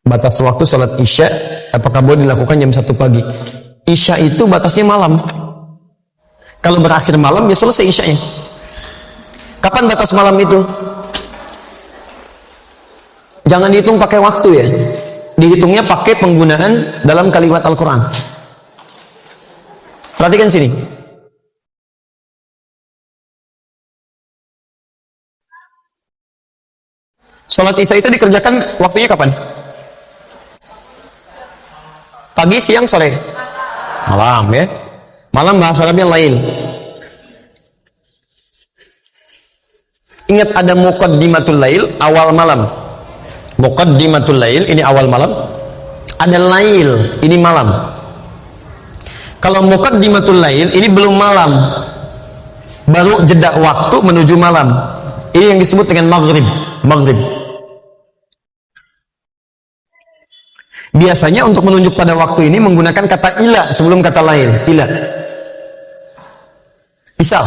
Batas waktu sholat isya, apakah boleh dilakukan jam 1 pagi? Isya itu batasnya malam. Kalau berakhir malam, ya selesai isyanya. Kapan batas malam itu? Jangan dihitung pakai waktu ya. Dihitungnya pakai penggunaan dalam kalimat Al-Quran. Perhatikan sini. Sholat isya itu dikerjakan waktunya kapan? Pagi, siang, sore? Malam ya. Malam bahasa Arabnya lail. Ingat ada muqaddimatul lail, awal malam. Muqaddimatul lail, ini awal malam. Ada lail, ini malam. Kalau muqaddimatul lail, ini belum malam. Baru jeda waktu menuju malam. Ini yang disebut dengan maghrib. Maghrib. Biasanya untuk menunjuk pada waktu ini menggunakan kata ila sebelum kata lain. Ila. Misal,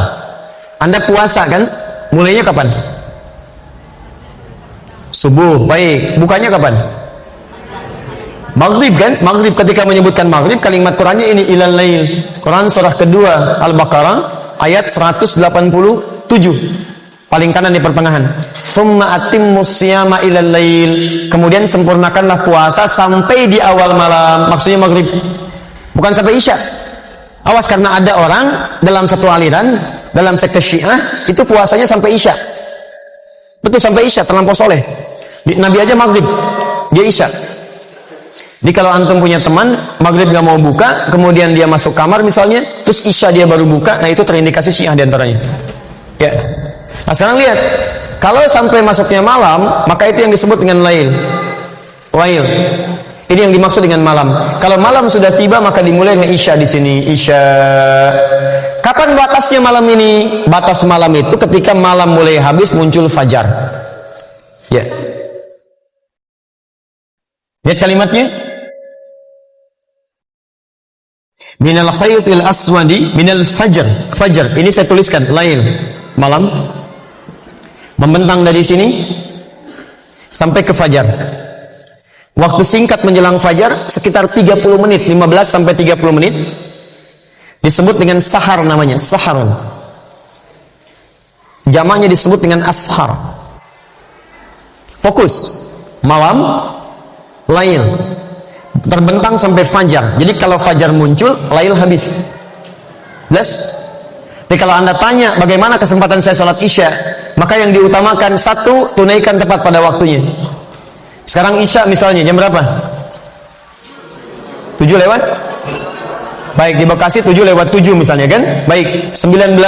Anda puasa kan? Mulainya kapan? Subuh. Baik. Bukanya kapan? Maghrib kan? Maghrib. Ketika menyebutkan maghrib, kalimat Qurannya ini ilal lail. Quran surah kedua Al-Baqarah ayat 187. Paling kanan di pertengahan. Tsumma atimmus siyama ilal lail. Kemudian sempurnakanlah puasa sampai di awal malam. Maksudnya maghrib. Bukan sampai isya. Awas, karena ada orang dalam satu aliran, dalam sekte Syiah, itu puasanya sampai isya. Betul, sampai isya, terlampau soleh. Nabi aja maghrib, dia isya. Jadi kalau antum punya teman, maghrib gak mau buka, kemudian dia masuk kamar misalnya, terus isya dia baru buka, nah itu terindikasi Syiah diantaranya. Ya. Nah sekarang lihat, kalau sampai masuknya malam, maka itu yang disebut dengan lail. Lail. Ini yang dimaksud dengan malam. Kalau malam sudah tiba, maka dimulai dengan isya di sini. Isya. Kapan batasnya malam ini? Batas malam itu ketika malam mulai habis muncul fajar. Ya. Lihat kalimatnya. Minal khaytil aswadi minal fajr. Fajar. Ini saya tuliskan lail. Malam. Membentang dari sini sampai ke fajar. Waktu singkat menjelang fajar sekitar 30 menit, 15 sampai 30 menit. Disebut dengan sahar namanya, sahar. Jamaknya disebut dengan ashar. Fokus. Malam, lail. Terbentang sampai fajar. Jadi kalau fajar muncul, lail habis. Jelas? Jadi kalau Anda tanya bagaimana kesempatan saya sholat isya, maka yang diutamakan satu, tunaikan tepat pada waktunya. Sekarang isya misalnya jam berapa? 7 lewat? Baik, di Bekasi 7 lewat 7 misalnya kan? Baik, 19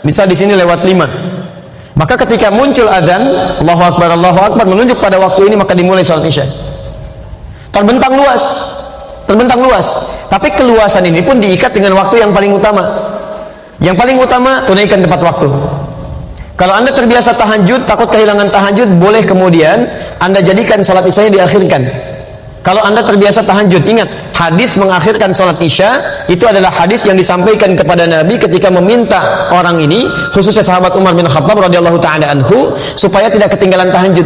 bisa di sini lewat 5. Maka ketika muncul azan, Allahu Akbar menunjuk pada waktu ini, maka dimulai sholat isya. Terbentang luas. Terbentang luas. Tapi keluasan ini pun diikat dengan waktu yang paling utama. Yang paling utama, tunaikan tepat waktu. Kalau Anda terbiasa tahajud, takut kehilangan tahajud, boleh kemudian Anda jadikan sholat isyanya diakhirkan. Kalau Anda terbiasa tahajud, ingat, hadis mengakhirkan sholat isya, itu adalah hadis yang disampaikan kepada Nabi ketika meminta orang ini, khususnya sahabat Umar bin Khattab radhiyallahu ta'ala anhu, supaya tidak ketinggalan tahajud.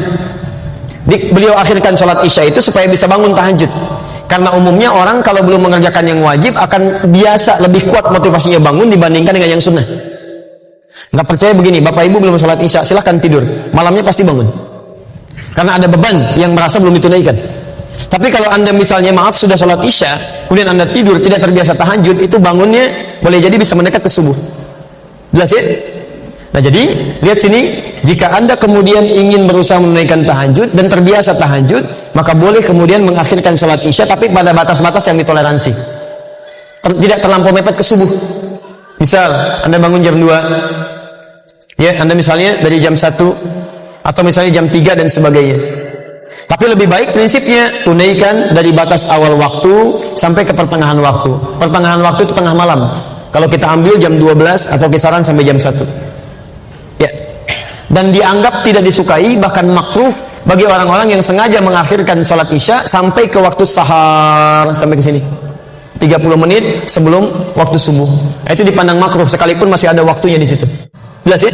Beliau akhirkan sholat isya itu supaya bisa bangun tahajud. Karena umumnya orang kalau belum mengerjakan yang wajib akan biasa lebih kuat motivasinya bangun dibandingkan dengan yang sunnah. Nggak percaya begini, Bapak Ibu belum sholat isya, silahkan tidur, malamnya pasti bangun. Karena ada beban yang merasa belum ditunaikan. Tapi kalau Anda misalnya maaf sudah sholat isya, kemudian Anda tidur tidak terbiasa tahajud, itu bangunnya boleh jadi bisa mendekat ke subuh. Jelas ya? Nah jadi lihat sini, jika Anda kemudian ingin berusaha menunaikan tahajud dan terbiasa tahajud, maka boleh kemudian mengakhirkan sholat isya, tapi pada batas-batas yang ditoleransi. Tidak terlampau mepet ke subuh. Misal Anda bangun jam 2, ya Anda misalnya dari jam 1 atau misalnya jam 3 dan sebagainya. Tapi lebih baik prinsipnya tunaikan dari batas awal waktu sampai ke pertengahan waktu. Pertengahan waktu itu tengah malam. Kalau kita ambil jam 12 atau kisaran sampai jam 1. Ya. Dan dianggap tidak disukai, bahkan makruh bagi orang-orang yang sengaja mengakhirkan sholat isya sampai ke waktu sahar, sampai ke sini. 30 menit sebelum waktu subuh. Itu dipandang makruh sekalipun masih ada waktunya di situ. Jelas ya?